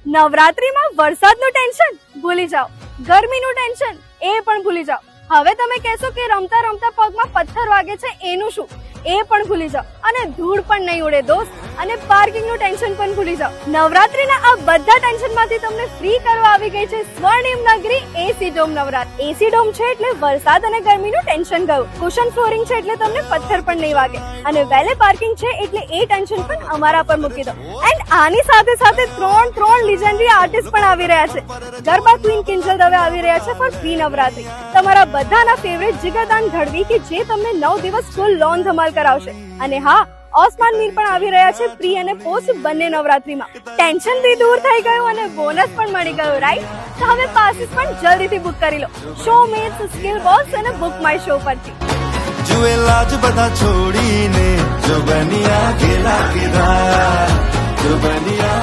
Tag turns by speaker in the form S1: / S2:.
S1: નવરાત્રીમાં વરસાદનું ટેન્શન ભૂલી જાઓ, ગરમીનું ટેન્શન એ પણ ભૂલી જાઓ. હવે તમે કહેશો કે રમતા રમતા પગમાં પથ્થર વાગે છે એનું શું, એ પણ ભૂલી જાઓ. અને ધૂળ પણ નહીં ઉડે દોસ્ત, અને પાર્કિંગનું ટેન્શન પણ ભૂલી જાઓ. નવરાત્રીના આ બધા ટેન્શનમાંથી તમને ફ્રી કરવા આવી ગઈ છે સ્વર્ણિમ નગરી એસી ડોમ નવરાત્રી. એસી ડોમ છે એટલે વરસાદ અને ગરમીનું ટેન્શન ગયું. કુશન ફ્લોરિંગ છે એટલે તમને પથ્થર પણ નહીં વાગે, અને વેલે પાર્કિંગ છે એટલે એ ટેન્શન પણ અમારા પર મૂકી દો. એન્ડ આની સાથે સાથે ત્રણ લીજેન્ડરી આર્ટિસ્ટ પણ આવી રહ્યા છે. ગરબા ક્વીન કિંજલ દવે આવી રહ્યા છે ફોર ફ્રી નવરાત્રી. તમારા બધાના ફેવરેટ જીગરદાન ગઢવી કે જે તમને 9 દિવસ ફૂલ લોન ધમાલ કરાવશે. અને હા, ઓસ્માન મીર પણ આવી રહ્યા છે પ્રી અને પોસ્ટ બંને નવરાત્રીમાં. ટેન્શન બી દૂર થઈ ગયું અને બોનસ પણ મળી ગયું, રાઈટ? તો હવે પાસીસ પણ જલ્દીથી બુક કરી લો શો મેટ્સ સ્કિલ બોક્સ અને બુક માય શો પરથી.
S2: જુએ લાજ બધા છોડીને જો બન્યા ગેલા કિરા, જો બન્યા